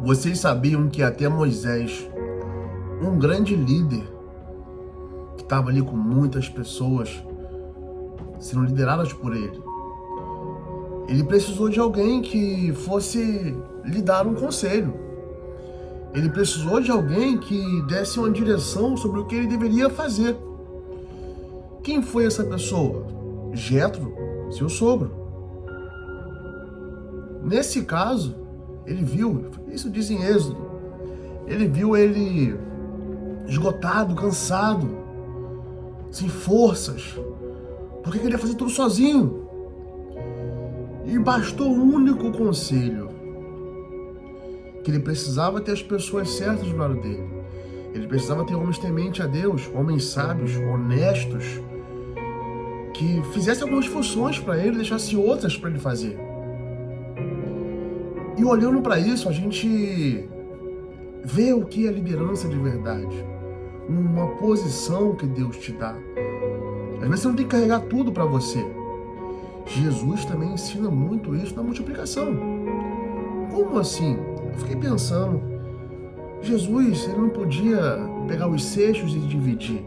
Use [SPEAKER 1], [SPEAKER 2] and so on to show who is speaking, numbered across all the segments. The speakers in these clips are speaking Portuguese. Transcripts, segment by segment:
[SPEAKER 1] Vocês sabiam que até Moisés, um grande líder, que estava ali com muitas pessoas sendo lideradas por ele precisou de alguém que fosse lhe dar um conselho. Ele precisou de alguém que desse uma direção sobre o que ele deveria fazer. Quem foi essa pessoa? Jetro, seu sogro. Nesse caso, ele viu, isso diz em Êxodo, ele viu ele esgotado, cansado, sem forças, porque queria fazer tudo sozinho. E bastou um único conselho, que ele precisava ter as pessoas certas do lado dele. Ele precisava ter homens tementes a Deus, homens sábios, honestos, que fizessem algumas funções para ele, deixasse outras para ele fazer. E olhando para isso, a gente vê o que é liderança de verdade. Uma posição que Deus te dá. Às vezes você não tem que carregar tudo para você. Jesus também ensina muito isso na multiplicação. Como assim? Eu fiquei pensando, Jesus, ele não podia pegar os cestos e dividir.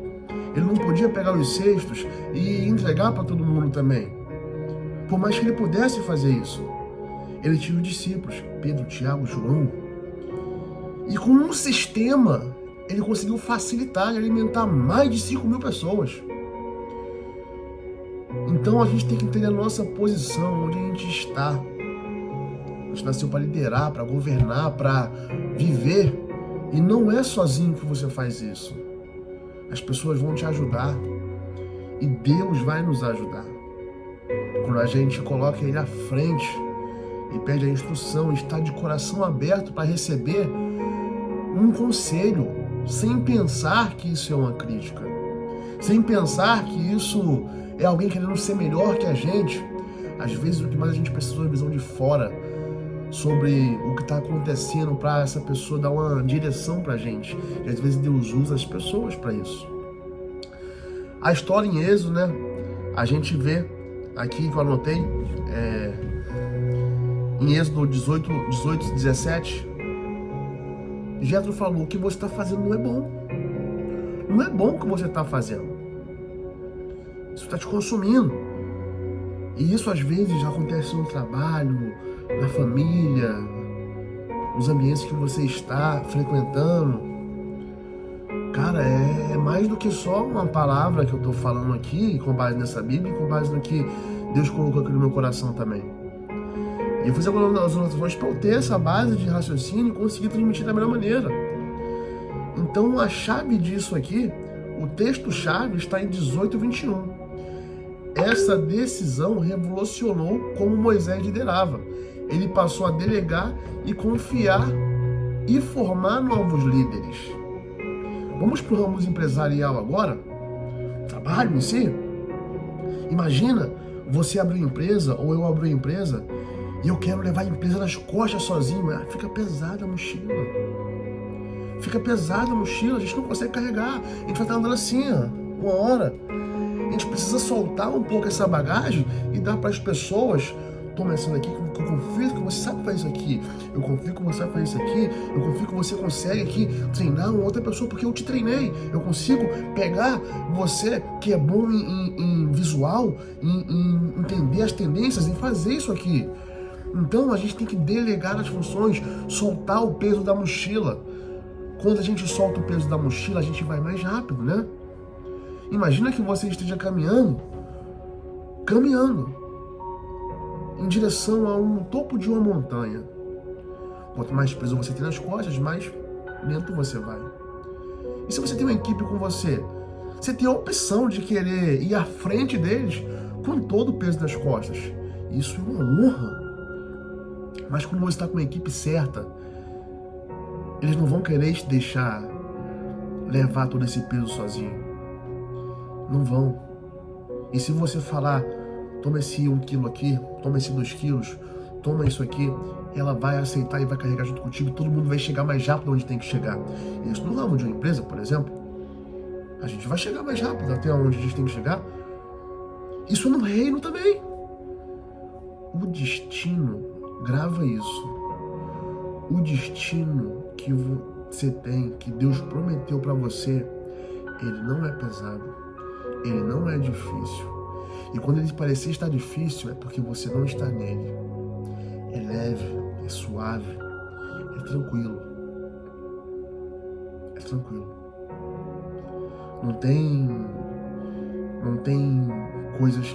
[SPEAKER 1] Ele não podia pegar os cestos e entregar para todo mundo também. Por mais que ele pudesse fazer isso. Ele tinha os discípulos, Pedro, Tiago, João. E com um sistema, ele conseguiu facilitar e alimentar mais de 5.000 pessoas. Então a gente tem que entender a nossa posição, onde a gente está. A gente nasceu para liderar, para governar, para viver. E não é sozinho que você faz isso. As pessoas vão te ajudar. E Deus vai nos ajudar. Quando a gente coloca Ele à frente e pede a instrução, está de coração aberto para receber um conselho, sem pensar que isso é uma crítica, sem pensar que isso é alguém querendo ser melhor que a gente. Às vezes o que mais a gente precisa é uma visão de fora sobre o que está acontecendo, para essa pessoa dar uma direção para a gente. E às vezes Deus usa as pessoas para isso. A história em Êxodo, né? A gente vê aqui que eu anotei, em Êxodo 18, 17, Jetro falou: o que você está fazendo não é bom. Não é bom o que você está fazendo. Isso está te consumindo. E isso às vezes acontece no trabalho, na família, nos ambientes que você está frequentando. Cara, é mais do que só uma palavra que eu estou falando aqui, com base nessa Bíblia e com base no que Deus colocou aqui no meu coração também. E eu fiz algumas anotações para eu ter essa base de raciocínio e conseguir transmitir da melhor maneira. Então a chave disso aqui, o texto-chave está em 18 e 21. Essa decisão revolucionou como Moisés liderava. Ele passou a delegar e confiar e formar novos líderes. Vamos para o ramo empresarial agora? Trabalho em si? Imagina você abrir uma empresa, ou eu abrir uma empresa, e eu quero levar a empresa nas costas sozinho. Fica pesada a mochila. Fica pesada a mochila, a gente não consegue carregar. A gente vai estar andando assim, uma hora. A gente precisa soltar um pouco essa bagagem e dar para as pessoas: toma essa daqui, que eu confio que você sabe fazer isso aqui. Eu confio que você sabe fazer isso aqui. Eu confio que você consegue aqui treinar uma outra pessoa, porque eu te treinei. Eu consigo pegar você que é bom em visual, em entender as tendências, em fazer isso aqui. Então a gente tem que delegar as funções, soltar o peso da mochila. Quando a gente solta o peso da mochila, a gente vai mais rápido, né? Imagina que você esteja caminhando em direção a um topo de uma montanha. Quanto mais peso você tem nas costas, mais lento você vai. E se você tem uma equipe com você, você tem a opção de querer ir à frente deles com todo o peso nas costas. Isso é uma honra. Mas quando você está com a equipe certa, eles não vão querer te deixar levar todo esse peso sozinho. Não vão. E se você falar: toma esse 1 quilo aqui, toma esse 2 quilos, toma isso aqui, ela vai aceitar e vai carregar junto contigo. Todo mundo vai chegar mais rápido onde tem que chegar. Isso no ramo de uma empresa, por exemplo, a gente vai chegar mais rápido até onde a gente tem que chegar. Isso no reino também. O destino, grava isso. o destino que você tem, que Deus prometeu para você, ele não é pesado, ele não é difícil. E quando ele parecer estar difícil, é porque você não está nele. É leve, é suave, é tranquilo. É tranquilo. Não tem coisas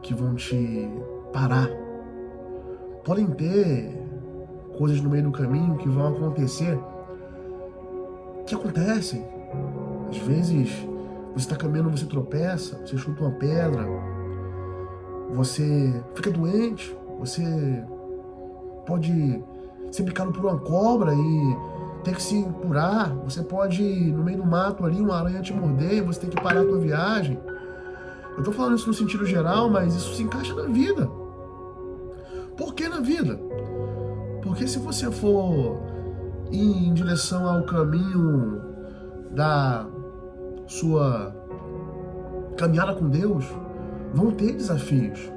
[SPEAKER 1] que vão te parar. Podem ter coisas no meio do caminho que vão acontecer, que acontecem. Às vezes, você está caminhando, você tropeça, você chuta uma pedra, você fica doente, você pode ser picado por uma cobra e ter que se curar, você pode, no meio do mato ali, uma aranha te morder e você tem que parar a tua viagem. Eu tô falando isso no sentido geral, mas isso se encaixa na vida. Por que na vida? Porque se você for ir em direção ao caminho da sua caminhada com Deus, vão ter desafios.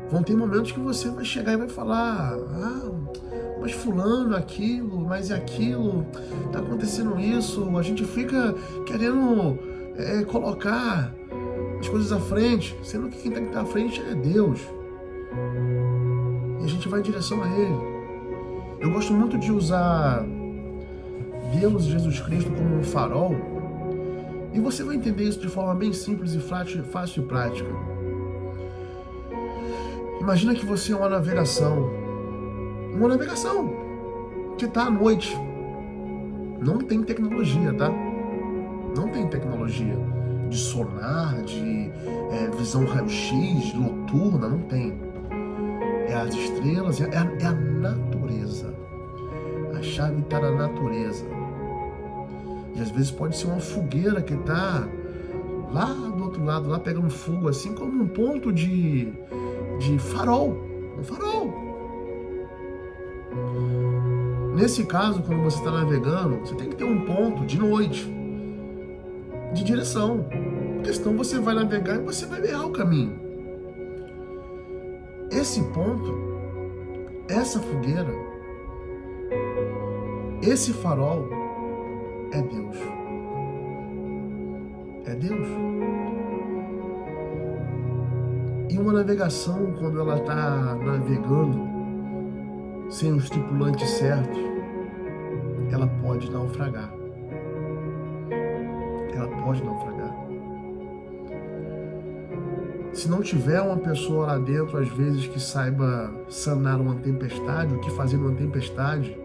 [SPEAKER 1] Vão ter momentos que você vai chegar e vai falar: mas fulano, aquilo, mas e aquilo, tá acontecendo isso. A gente fica querendo colocar as coisas à frente, sendo que quem tem que estar à frente é Deus. E a gente vai em direção a Ele. Eu gosto muito de usar Deus, Jesus Cristo, como um farol. E você vai entender isso de forma bem simples e fácil e prática. Imagina que você é uma navegação que está à noite. Não tem tecnologia, tá? Não tem tecnologia de sonar, de visão raio-x, noturna, não tem. É as estrelas, é a natureza. A chave está na natureza. E às vezes pode ser uma fogueira que está lá do outro lado, lá pegando fogo, assim como um ponto de farol. Um farol. Nesse caso, quando você está navegando, você tem que ter um ponto de noite, de direção. Porque senão você vai navegar e você vai errar o caminho. Esse ponto, essa fogueira, esse farol é Deus. É Deus. E uma navegação, quando ela está navegando sem os tripulantes certos, ela pode naufragar. Ela pode naufragar. Se não tiver uma pessoa lá dentro, às vezes, que saiba sanar uma tempestade, o que fazer numa tempestade,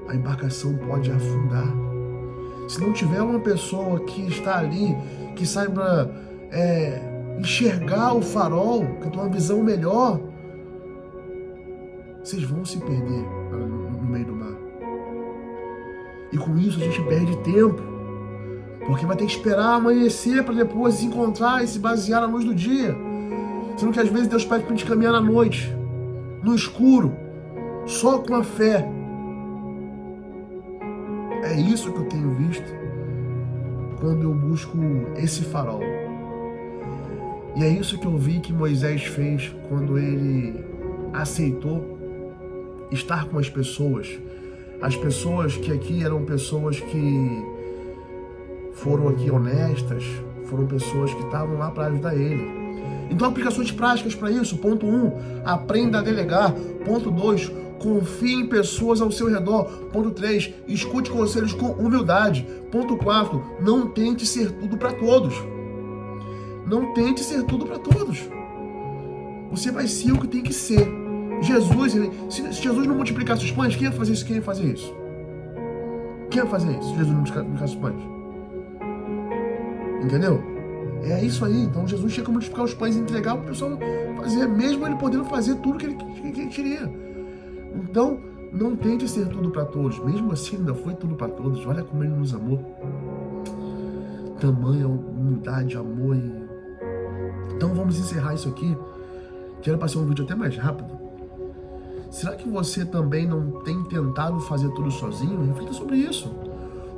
[SPEAKER 1] a embarcação pode afundar. Se não tiver uma pessoa que está ali, que saiba enxergar o farol, que tem uma visão melhor, vocês vão se perder no meio do mar. E com isso a gente perde tempo, porque vai ter que esperar amanhecer para depois se encontrar e se basear na luz do dia. Sendo que às vezes Deus pede para a gente caminhar na noite, no escuro, só com a fé. É isso que eu tenho visto quando eu busco esse farol. E é isso que eu vi que Moisés fez quando ele aceitou estar com as pessoas. As pessoas que aqui eram pessoas que foram aqui honestas, foram pessoas que estavam lá para ajudar ele. Então, aplicações práticas para isso. Ponto 1, aprenda a delegar. Ponto 2, confie em pessoas ao seu redor. Ponto 3, escute conselhos com humildade. Ponto 4, não tente ser tudo para todos. Não tente ser tudo para todos. Você vai ser o que tem que ser. Jesus, se Jesus não multiplicasse os pães, quem ia fazer isso? Quem ia fazer isso? Quem ia fazer isso se Jesus não multiplicasse os pães? Entendeu? É isso aí. Então Jesus tinha que multiplicar os pães e entregar para o pessoal fazer, mesmo ele podendo fazer tudo que ele queria. Então, não tente ser tudo para todos. Mesmo assim, ainda foi tudo para todos. Olha como ele nos amou. Tamanha humildade, amor. Então vamos encerrar isso aqui. Quero passar um vídeo até mais rápido. Será que você também não tem tentado fazer tudo sozinho? Reflita sobre isso.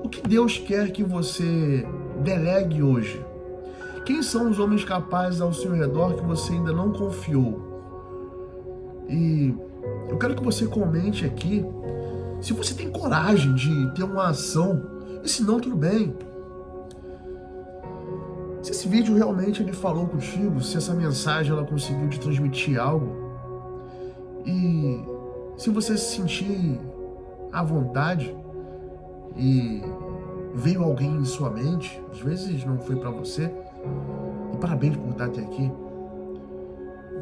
[SPEAKER 1] O que Deus quer que você delegue hoje? Quem são os homens capazes ao seu redor que você ainda não confiou? E Eu quero que você comente aqui se você tem coragem de ter uma ação, e se não, tudo bem. Se esse vídeo realmente ele falou contigo, se essa mensagem ela conseguiu te transmitir algo, e se você se sentir à vontade e veio alguém em sua mente, às vezes não foi para você, e parabéns por estar até aqui,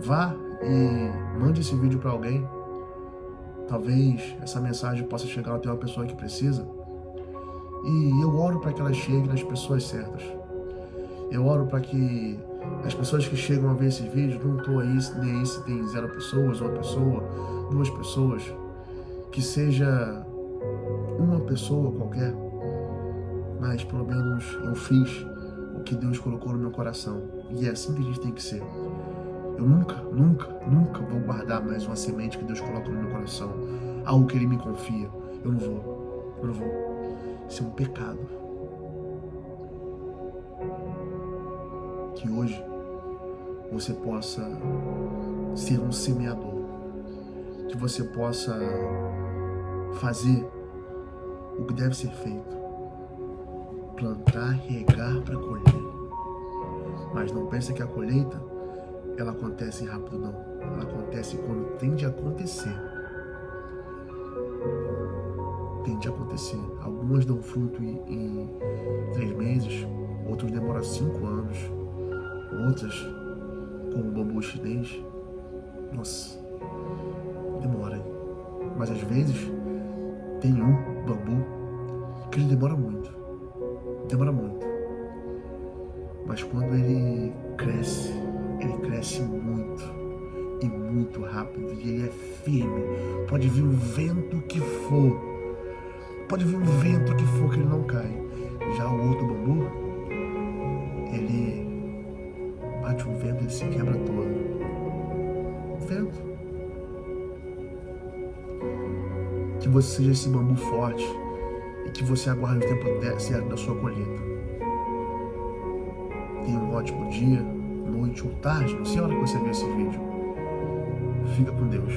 [SPEAKER 1] vá e mande esse vídeo para alguém. Talvez essa mensagem possa chegar até uma pessoa que precisa. E eu oro para que ela chegue nas pessoas certas. Eu oro para que as pessoas que chegam a ver esse vídeo, não estou aí nem aí se tem 0 pessoas, 1 pessoa, 2 pessoas, que seja uma pessoa qualquer, mas pelo menos eu fiz o que Deus colocou no meu coração. E é assim que a gente tem que ser. Eu nunca vou guardar mais uma semente que Deus coloca no meu coração, algo que Ele me confia. Eu não vou. Isso é um pecado. Que hoje você possa ser um semeador, que você possa fazer o que deve ser feito, plantar, regar para colher. Mas não pense que a colheita ela acontece rápido, não. Ela acontece quando tem de acontecer. Tem de acontecer. Algumas dão fruto em 3 meses, outros demoram 5 anos, outras, como o bambu chinês, nossa, demora. Mas às vezes tem um bambu que ele demora muito. Mas quando ele cresce muito e muito rápido, e ele é firme. Pode vir o vento que for, que ele não cai. Já o outro bambu, ele bate um vento, ele se quebra todo. Vento. Que você seja esse bambu forte e que você aguarde o tempo certo da sua colheita. Tenha um ótimo dia, noite ou tarde, não sei a hora que você vê esse vídeo. Fica com Deus.